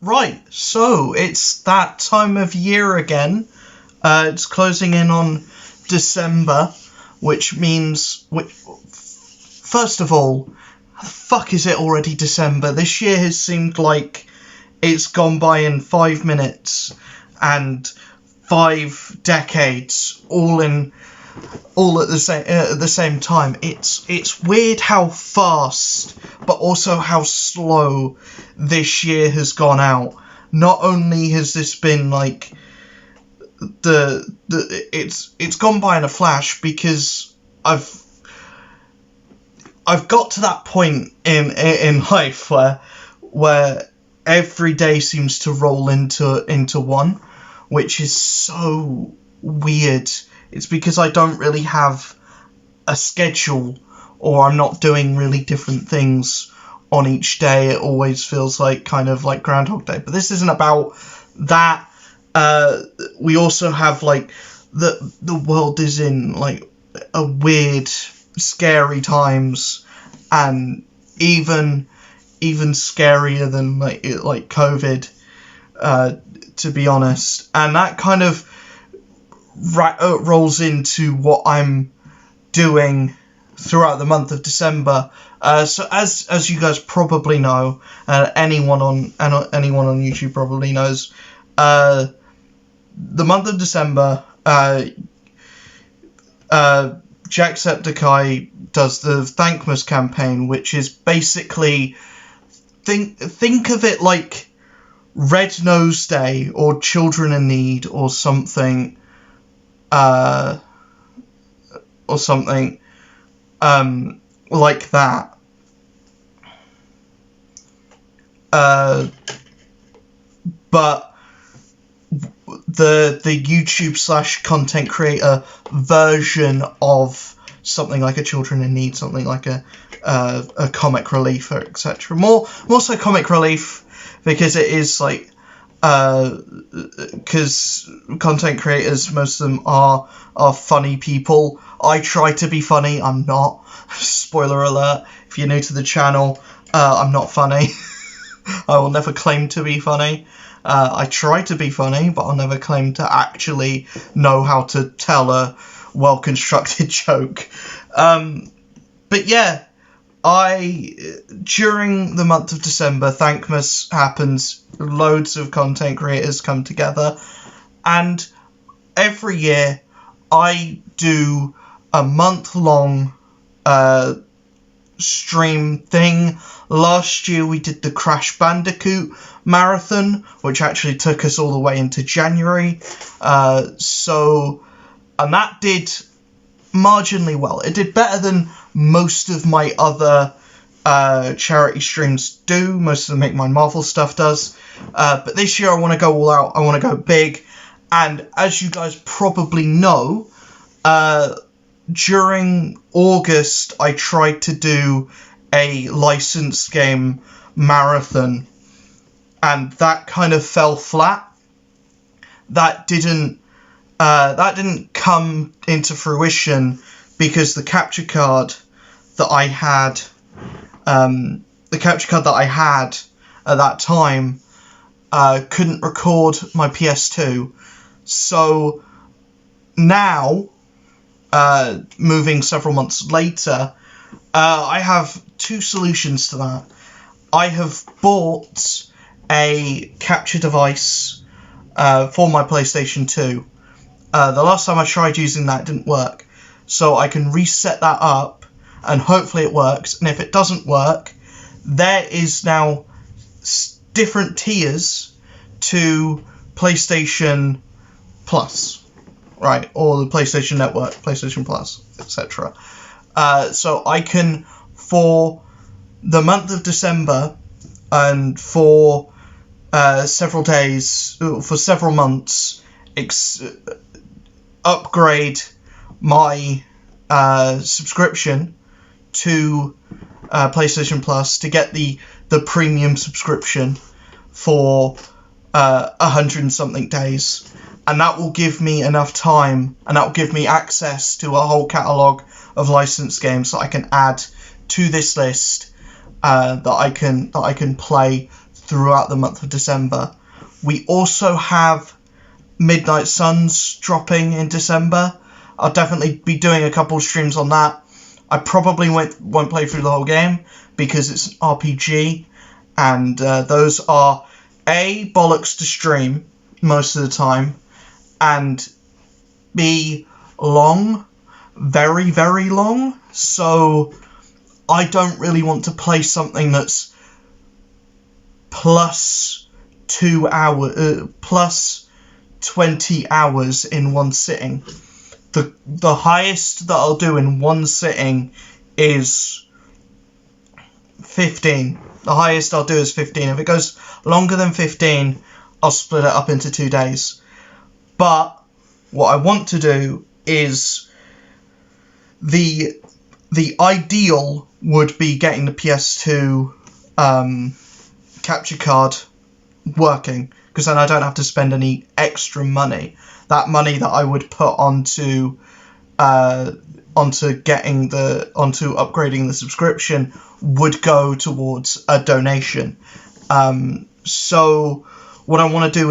Right, so it's that time of year again. It's closing in on December, which means, first of all, how the fuck is it already December? This year has seemed like it's gone by in 5 minutes and 5 decades, all at the same time. It's weird how fast, but also how slow this year has gone out. Not only has this been like it's gone by in a flash, because I've got to that point in life where every day seems to roll into one, which is so weird. It's because I don't really have a schedule, or I'm not doing really different things on each day. It always feels like kind of like Groundhog Day. But this isn't about that. We also have like the world is in like a weird, scary times, and even scarier than like COVID, to be honest. And that kind of rolls into what I'm doing throughout the month of December. So as you guys probably know, anyone on YouTube probably knows, the month of December, Jacksepticeye does the Thankmas campaign, which is basically think of it like Red Nose Day or Children in Need or something. Like that. But the YouTube / content creator version of something like a Children in Need, something like a comic relief, etc. More so comic relief, because it is like, because content creators, most of them are funny people. I try to be funny. I'm not. Spoiler alert, if you're new to the channel, I'm not funny. I will never claim to be funny. I try to be funny, but I'll never claim to actually know how to tell a well-constructed joke. But yeah, during the month of December, Thankmas happens, loads of content creators come together, and every year I do a month-long stream thing. Last year we did the Crash Bandicoot marathon, which actually took us all the way into January. And that did marginally well. It did better than most of my other charity streams do. Most of the Make Mine Marvel stuff does. But this year I want to go all out. I want to go big. And as you guys probably know, during August I tried to do a licensed game marathon, and that kind of fell flat. That didn't come into fruition because the capture card that I had at that time couldn't record my PS2. So now, moving several months later, I have two solutions to that. I have bought a capture device for my PlayStation 2. The last time I tried using that, it didn't work. So I can reset that up, and hopefully it works. And if it doesn't work, there is now different tiers to PlayStation Plus, right? Or the PlayStation Network, PlayStation Plus, etc. So I can, for the month of December and for several days, for several months, upgrade my subscription to PlayStation Plus to get the premium subscription for 100 and something days. And that will give me enough time, and that will give me access to a whole catalogue of licensed games that I can add to this list, that I can play throughout the month of December. We also have Midnight Suns dropping in December. I'll definitely be doing a couple of streams on that. I probably won't play through the whole game because it's an RPG, and those are A, bollocks to stream most of the time, and B, long, very, very long. So I don't really want to play something that's plus 2 hours, plus 20 hours in one sitting. The highest that I'll do in one sitting is 15. The highest I'll do is 15. If it goes longer than 15, I'll split it up into 2 days. But what I want to do is the ideal would be getting the PS2 capture card working, because then I don't have to spend any extra money. That money that I would put onto upgrading the subscription would go towards a donation. So what I want to do,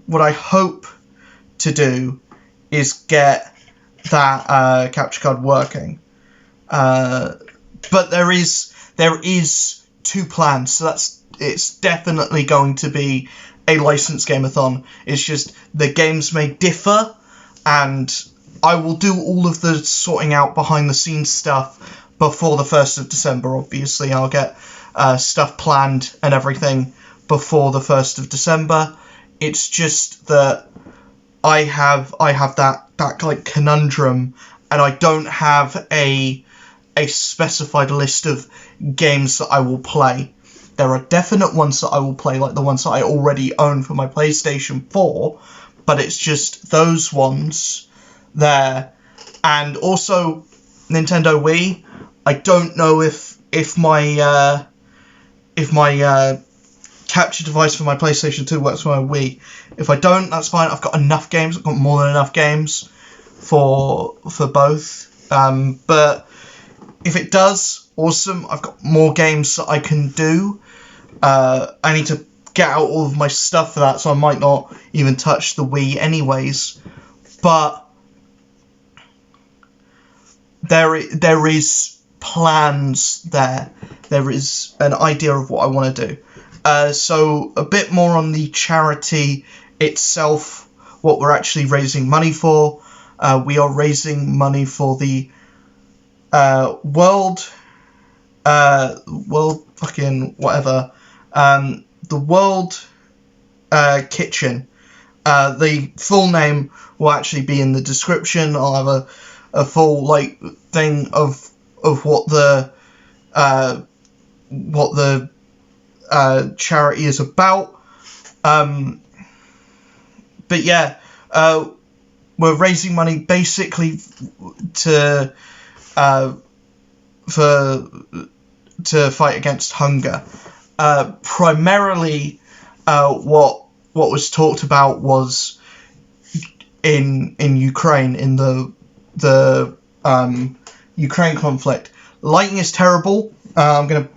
what I hope to do, is get that capture card working. But there is 2 plans, so it's definitely going to be a licensed gameathon. It's just the games may differ, and I will do all of the sorting out behind the scenes stuff before the 1st of December. Obviously, I'll get stuff planned and everything before the 1st of December. It's just that I have that like conundrum, and I don't have a specified list of games that I will play. There are definite ones that I will play, like the ones that I already own for my PlayStation 4, but it's just those ones there. And also Nintendo Wii. I don't know if my capture device for my PlayStation 2 works for my Wii. If I don't, that's fine. I've got enough games. I've got more than enough games for both. But if it does, awesome. I've got more games that I can do. I need to get out all of my stuff for that, so I might not even touch the Wii anyways. But there is plans there. There is an idea of what I want to do. So a bit more on the charity itself, what we're actually raising money for. We are raising money for the world fucking whatever. The World Kitchen. The full name will actually be in the description. I'll have a full thing of what the charity is about. But yeah, we're raising money basically to fight against hunger. Primarily, what was talked about was in Ukraine, in the Ukraine conflict. Lighting is terrible. I'm gonna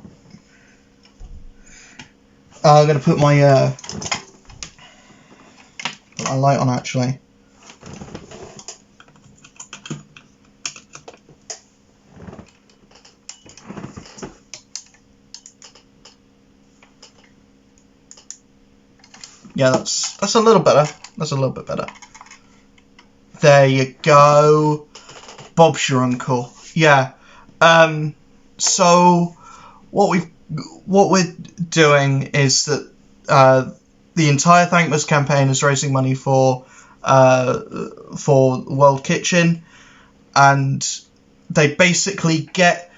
put my light on actually. Yeah, that's a little better. That's a little bit better. There you go. Bob's your uncle. Yeah. So what we're doing is that the entire Thankmas campaign is raising money for World Kitchen, and they basically get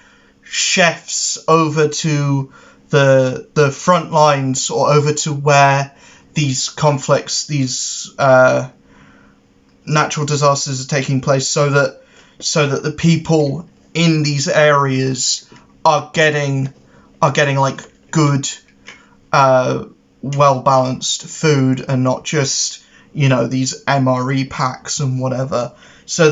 chefs over to the front lines, or over to where these conflicts, these natural disasters are taking place, so that the people in these areas are getting like good, well balanced food, and not just these MRE packs and whatever. So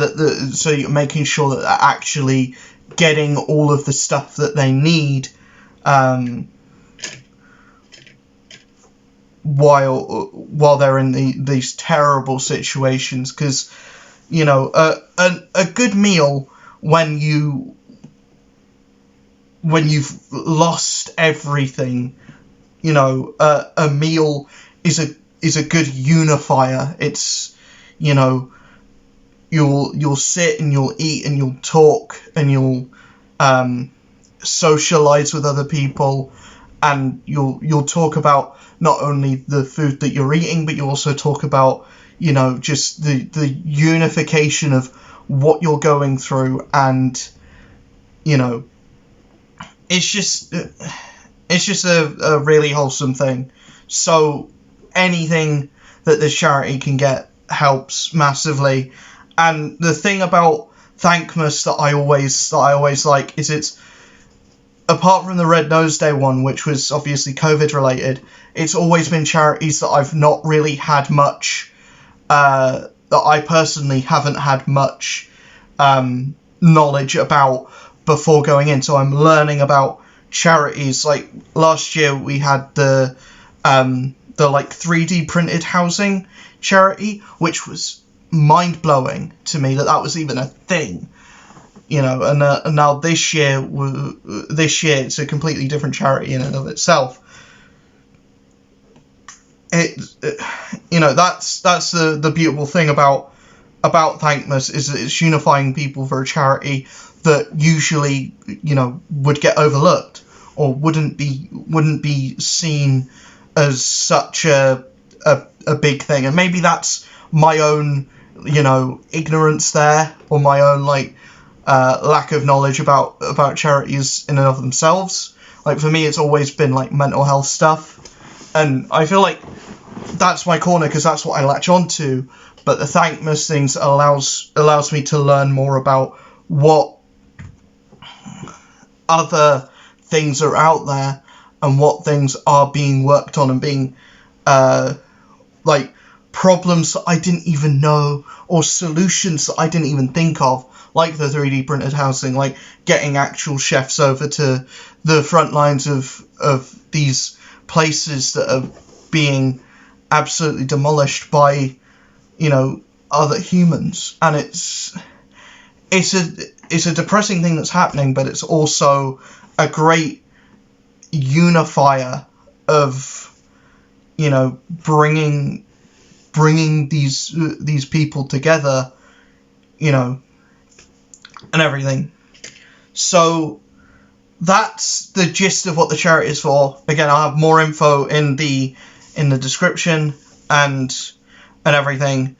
you're making sure that they're actually getting all of the stuff that they need. while they're in these terrible situations, because you know a good meal when you've lost everything, you know, a meal is a good unifier. It's, you know, you'll sit and you'll eat and you'll talk and you'll socialize with other people, and you'll talk about not only the food that you're eating, but you also talk about, you know, just the unification of what you're going through, and you know, it's just a really wholesome thing. So anything that this charity can get helps massively. And the thing about Thankmas that I always like is it's, apart from the Red Nose Day one, which was obviously COVID related, it's always been charities that I've not really had much, that I personally haven't had much knowledge about before going in. So I'm learning about charities. Like last year we had the like 3D printed housing charity, which was mind blowing to me that was even a thing. You know, and now this year it's a completely different charity in and of itself. You know, that's the beautiful thing about Thankmas, is that it's unifying people for a charity that usually, you know, would get overlooked or wouldn't be seen as such a big thing. And maybe that's my own, you know, ignorance there, or my own like lack of knowledge about charities in and of themselves. Like for me, it's always been like mental health stuff, and I feel like that's my corner because that's what I latch onto. But the Thankmas things allows me to learn more about what other things are out there and what things are being worked on and being like problems that I didn't even know, or solutions that I didn't even think of, like the 3D printed housing, like getting actual chefs over to the front lines of these places that are being absolutely demolished by, you know, other humans. And it's a depressing thing that's happening, but it's also a great unifier of, you know, bringing these people together, you know, and everything. So that's the gist of what the charity is for. Again, I'll have more info in the description and everything,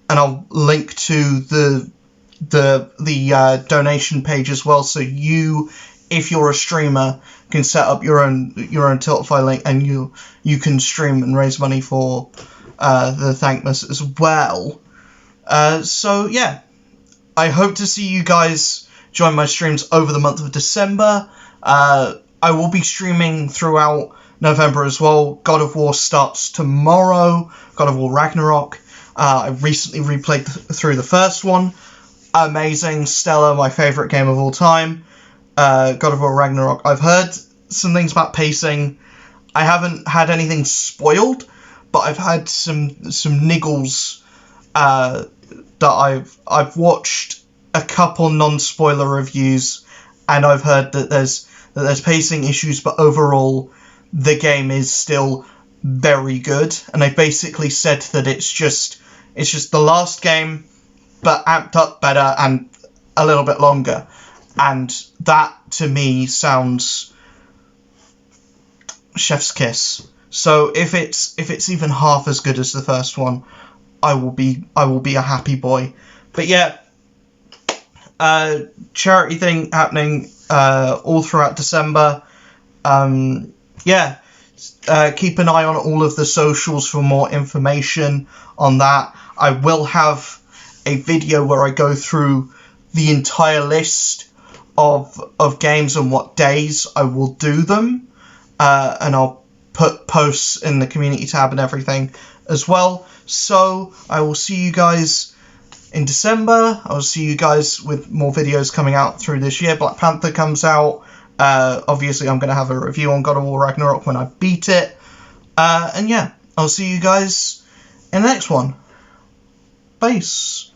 and I'll link to the donation page as well, so you, if you're a streamer, can set up your own Tiltify link, and you can stream and raise money for the Thankmas as well. So yeah, I hope to see you guys join my streams over the month of December. I will be streaming throughout November as well. God of War starts tomorrow, God of War Ragnarok. I recently replayed through the first one. Amazing, stellar, my favourite game of all time. God of War Ragnarok. I've heard some things about pacing. I haven't had anything spoiled, but I've had some niggles that I've watched a couple non-spoiler reviews, and I've heard that there's pacing issues, but overall the game is still very good. And they basically said that it's just the last game, but amped up better and a little bit longer. And that to me sounds chef's kiss. So if it's even half as good as the first one, I will be a happy boy. But yeah, charity thing happening all throughout December. Yeah, keep an eye on all of the socials for more information on that. I will have a video where I go through the entire list of games and what days I will do them, and I'll put posts in the community tab and everything as well. So I will see you guys in December. I will see you guys with more videos coming out through this year. Black Panther comes out. Obviously I'm going to have a review on God of War Ragnarok when I beat it. And yeah, I'll see you guys in the next one. Peace.